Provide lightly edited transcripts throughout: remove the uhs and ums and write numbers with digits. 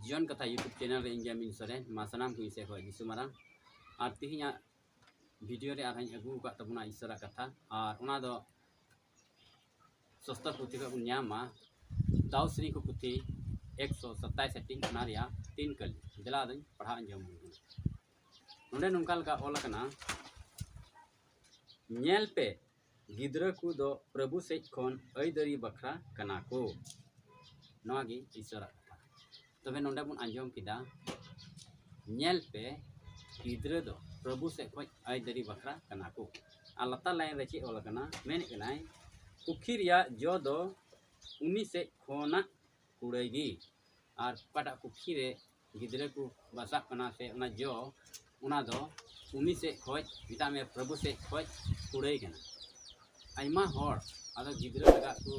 जीवन कथा YouTube channel रे इंगे मिन सरेन मा सनाम को इसे खय जिसु मारांग आर तिहिया वीडियो रे आरहाኝ अगु का तबना ईश्वरा कथा और ओना दो सस्ता पुथी का ᱧᱟᱢᱟ दावश्री को पुथी 127 सेटिंग ओना रिया 3 कली दिला दኝ पढ़ा अंजम नोंडे नोंकाल का ऑल कना नेल पे गिद्रा को दो प्रभु से खन ऐदरी बखरा कना को नोगी ईश्वरा कथा तबे नोंडे बुन अंजम किदा नेल पे गिद्रा दो प्रभु से खन ऐदरी बखरा कना को आलता लाइन रे चे ऑल कना मेन कनाय कुखिरिया जो दो उनी से खोना कुड़ेगी और पटा कुखी रे गिद्रा को बसा कना से ओना जो ओना दो उनी से खोज बिता में प्रभु से खोज कुड़ेगी कना आइमा हर आदो गिद्रा लगा को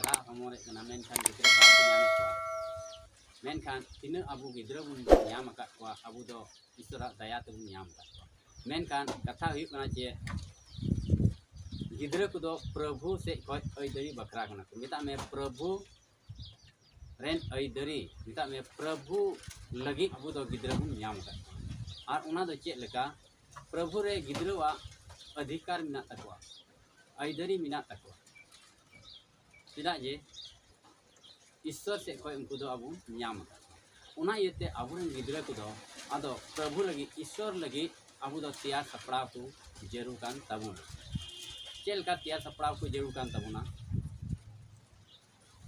रा हमरे कना मेनखान गिद्रा बात ᱧᱟᱢ ᱠᱚᱣᱟ मेनखान तिना अबु गिद्रा बुन ᱧᱟᱢ ᱟᱠᱟᱫ ᱠᱚᱣᱟ अबु दो ईश्वरा दया तेबुन ᱧᱟᱢ ᱟᱠᱟᱫ ᱠᱚᱣᱟ मेनखान कथा हुई कना जे गिद्रा को दो प्रभु से खोज ऐदरी बखरा कना को बिता में प्रभु रेन ऐदरी बिता में प्रभु लगी अबु दो गिद्रा बुन ᱧाम आकाद और ओना दो चेक लेका प्रभु रे गिद्रावा अधिकार मिना तकवा ऐदरी मिना तकवा चेदा जे ईश्वर से खोज उनको दो अबु ᱧाम आकाद ओना इते अबुन गिद्रा को दो आदो प्रभु लगी ईश्वर लगी अबु दो तैयार सपड़ा को जरूर कान तबुना चेल का तैयार सपड़ा को जरूर कान तबुना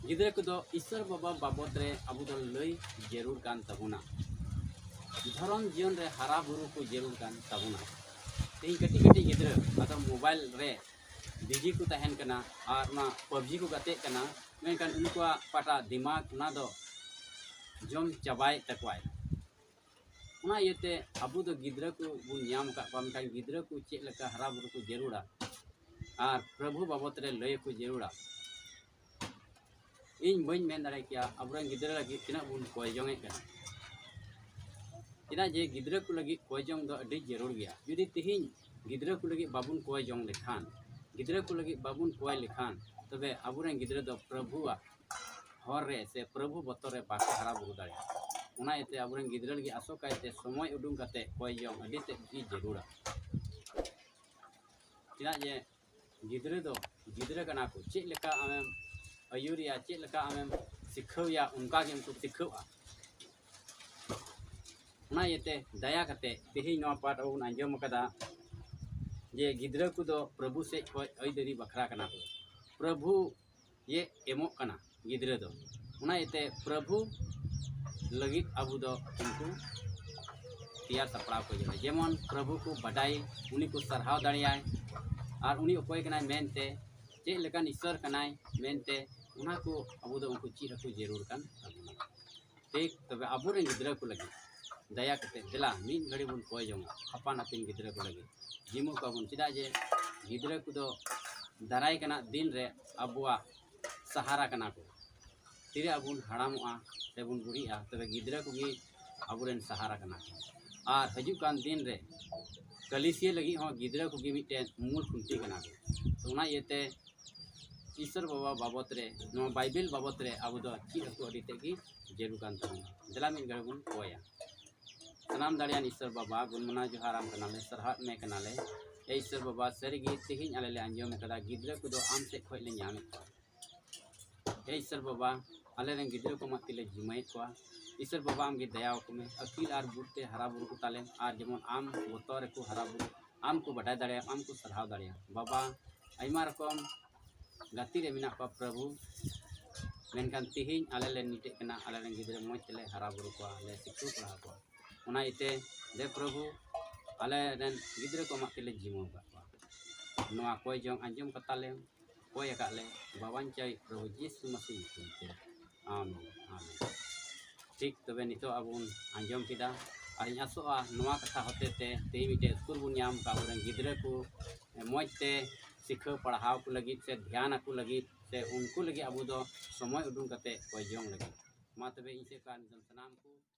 गिद्रा को दो ईश्वर बाबा बाबत रे अबु दो लई जरूर कान तबुना धर्म जीवन रे हरा बुरु को जरूर कान तबुना तेई कटी कटी गिद्रा आदो मोबाइल रे बिजी को तहन कना और ना पबजी को गते कना मेनकान उनको पटा दिमाग ना दो जम चबाय तकवाय ओना इते अबु दो गिद्रा को बुन ᱧᱟᱢ का पामका गिद्रा को चेक लका हरा बुरु को जरूरा और प्रभु बाबत रे लय को जरूरा इन बइन मेन दाड़े किया अबरन गिद्रा लगी तिना बुन कोय जोंगे कना तिना जे गिद्रा को लगी कोय जोंग दो अडी जरूर गया जुदी तिहिन गिद्रा को लगी बाबुन कोय जोंग लेखान गिद्रा को लगी बाबुन कोय लेखान तबे अबरन गिद्रा दो प्रभुआ हर रे से प्रभु बतर रे बाको हरा बुरु दाड़े ओना इते अबरन गिद्रा लगी आसो कायते समय उडुंग काते कोय जोंग अडी ते की जरूरा तिना जे गिद्रा दो गिद्रा कना को चेक लेका आमेम अयुरिया चेक लेका आमेम सिखौया उनका के उनको सिखौआ ओना इते दया कते तेहि नो पाठ ओन अंजम कदा जे गिद्रा को दो प्रभु से खोज ऐदरी बखरा कना को प्रभु ये एमो कना गिद्रा दो ओना इते प्रभु लगित अबु दो उनको तैयार सपड़ाव को जमा जेमन प्रभु को बडाई उनी को सरहाव दाड़ियाय और उनी अकोय कनाय मेनते चे लेकान ईश्वर कनाय मेनते उना को अबु दो उनको चीर को जरूर कान ठीक तबे अबु रे गिद्रा को लगी दया कते दिला मीन घड़ी बुन कोय जोंग अपान अपिन गिद्रा को लगी जिमु का बुन चिदा जे गिद्रा को दो दाराय कना दिन रे अबुआ सहारा कना को तिरे अबुन हड़ामोआ तेबुन बुढ़िया तबे गिद्रा को गी अबुरेन सहारा कना और हजू कान दिन रे कलिसिया लगी हो गिद्रा को गी मिटे मूल खुंटी कना को तो ओना इते ईश्वर बाबा बाबत रे नो बाइबल बाबत रे अबु दो चीज को अडी तेगी जरूर कान तबुन दला मिन गड़बुन कोया सनाम दाड़ियान ईश्वर बाबा गुणमना जोहाराम कनाले सरहात में कनाले ए ईश्वर बाबा सरगी तिहिन आले ले अंजम कदा गिद्रा को दो आम से खोय ले ᱧᱟᱢ को ए ईश्वर बाबा आले रे गिद्रा को मत ले जिमाई को ईश्वर बाबा आम गे दया को में अकील आर बुरते हरा बुरु को ताले आर जेमन आम बोतर को हरा बुरु आम को बडाय दाड़िया आम को सरहाव दाड़िया बाबा आइमा रकम गाती रे मिना को प्रभु मेनकान तिहिन आले ले निटे कना आले रे गिद्रा मोज ले हरा बुरु को ले सिखु पढ़ा को ओना इते दे प्रभु आले रेन गिद्रा को मत ले जिमो का नोआ कोय जोंग अंजम कताले कोय काले बाबान चाय प्रभु यीशु मसीह के आमीन आमीन ठीक तबे नितो अबुन अंजम किदा और आसोआ नोआ कथा होते ते तेई मिटे स्कूल बुन ᱧᱟᱢ का और गिद्रा को मोज ते सिखा पढ़ाव को लगी से ध्यान को लगी से उनको लगी अबु दो समय उडुंग कते कोय जोंग लगी मा तबे इसे का सनाम को